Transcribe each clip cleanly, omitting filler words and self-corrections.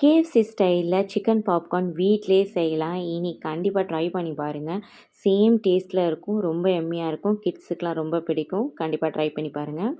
KFC ஸ்டைலில் chicken popcorn வீட்டிலே செய்யலாம். இனி கண்டிப்பாக ட்ரை பண்ணி பாருங்கள். சேம் டேஸ்ட்டில் இருக்கும். ரொம்ப எம்மியாக இருக்கும். கிட்ஸுக்கெலாம் ரொம்ப பிடிக்கும். கண்டிப்பாக ட்ரை பண்ணி பாருங்கள்.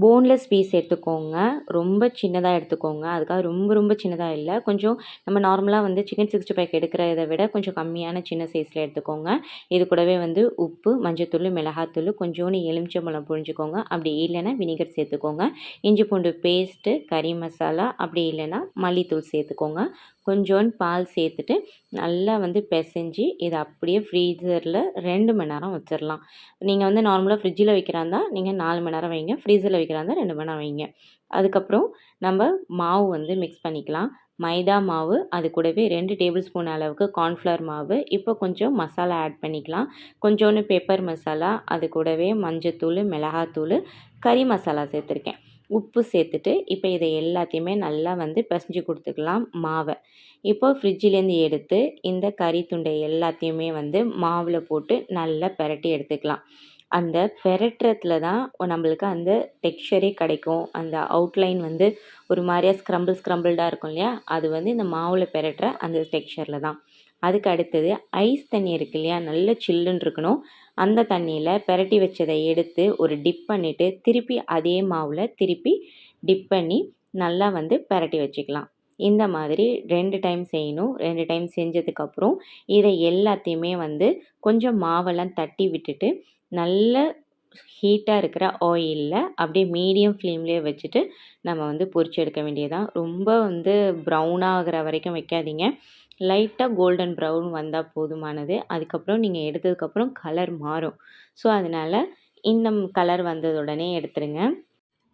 போன்லெஸ் பீஸ் எடுத்துக்கோங்க. ரொம்ப சின்னதாக எடுத்துக்கோங்க. அதுக்காக ரொம்ப சின்னதாக இல்லை. கொஞ்சம் நம்ம நார்மலாக வந்து சிக்கன் 65 எடுக்கிறத விட கொஞ்சம் கம்மியான சின்ன சைஸில் எடுத்துக்கோங்க. இது கூடவே வந்து உப்பு, மஞ்சத்தூள், மிளகாத்தூள், கொஞ்சோண்டு எலுமிச்சம்பழம் புழிஞ்சுக்கோங்க. அப்படி இல்லைன்னா வினிகர் சேர்த்துக்கோங்க. இஞ்சி பூண்டு பேஸ்ட்டு, கறி மசாலா, அப்படி இல்லைன்னா மல்லித்தூள் சேர்த்துக்கோங்க. கொஞ்சோண்டு பால் சேர்த்துட்டு நல்லா வந்து பிசைஞ்சு இதை அப்படியே ஃப்ரீசரில் 2 மணி நேரம் வச்சிடலாம். நீங்கள் வந்து நார்மலாக ஃப்ரிட்ஜில் வைக்கிறாந்தா நீங்கள் 4 மணி நேரம் வைங்க. ஃப்ரீசரில் வைக்கிறாந்தா 2 மணி நேரம் வைங்க. அதுக்கப்புறம் நம்ம மாவு வந்து மிக்ஸ் பண்ணிக்கலாம். மைதா மாவு, அது கூடவே 2 டேபிள் ஸ்பூன் அளவுக்கு கார்ன்ஃப்ளவர் மாவு. இப்போ கொஞ்சம் மசாலா ஆட் பண்ணிக்கலாம். கொஞ்சோண்டு பெப்பர் மசாலா, அது கூடவே மஞ்சத்தூள், மிளகாத்தூள், கறி மசாலா சேர்த்துருக்கேன். உப்பு சேர்த்துட்டு இப்போ இதை எல்லாத்தையுமே நல்லா வந்து பிசைஞ்சு கொடுத்துக்கலாம் மாவை. இப்போ ஃப்ரிட்ஜிலேருந்து எடுத்து இந்த கறி துண்டை எல்லாத்தையுமே வந்து மாவில் போட்டு நல்லா பெரட்டி எடுத்துக்கலாம். அந்த பெரட்டுறதுல தான் நம்மளுக்கு அந்த டெக்ஸ்சரே கிடைக்கும். அந்த அவுட்லைன் வந்து ஒரு மாதிரியா ஸ்க்ரம்பிள்டாக இருக்கும் இல்லையா, அது வந்து இந்த மாவில் பெரட்டுற அந்த டெக்ஸ்சரில் தான். அதுக்கு அடுத்தது ஐஸ் தண்ணி இருக்கு இல்லையா, நல்ல சில்லுன்னு இருக்கணும். அந்த தண்ணியில் பெரட்டி வச்சதை எடுத்து ஒரு டிப் பண்ணிவிட்டு திருப்பி அதே மாவில் திருப்பி டிப் பண்ணி நல்லா வந்து பெரட்டி வச்சுக்கலாம். இந்த மாதிரி 2 டைம் செய்யணும். 2 டைம் செஞ்சதுக்கப்புறம் இதை எல்லாத்தையுமே வந்து கொஞ்சம் மாவெல்லாம் தட்டி விட்டுட்டு நல்ல ஹீட்டாக இருக்கிற ஆயிலில் அப்படியே மீடியம் ஃப்ளேம்லேயே வச்சுட்டு நம்ம வந்து பொரிச்சு எடுக்க வேண்டியதான். ரொம்ப வந்து ப்ரௌனாக ஆகிற வரைக்கும் வைக்காதீங்க. லைட்டாக கோல்டன் ப்ரௌன் வந்தால் போதுமானது. அதுக்கப்புறம் நீங்கள் எடுத்ததுக்கப்புறம் கலர் மாறும். ஸோ அதனால் இந்த கலர் வந்ததுடனே எடுத்துருங்க.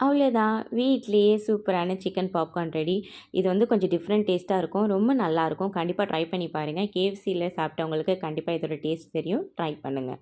அவ்வளோதான், வீட்லேயே சூப்பரான சிக்கன் பாப்கார்ன் ரெடி. இது வந்து கொஞ்சம் டிஃப்ரெண்ட் டேஸ்ட்டாக இருக்கும். ரொம்ப நல்லாயிருக்கும். கண்டிப்பாக ட்ரை பண்ணி பாருங்கள். கேஎஃப்சியில் சாப்பிட்டவங்களுக்கு கண்டிப்பாக இதோட டேஸ்ட் தெரியும். ட்ரை பண்ணுங்கள்.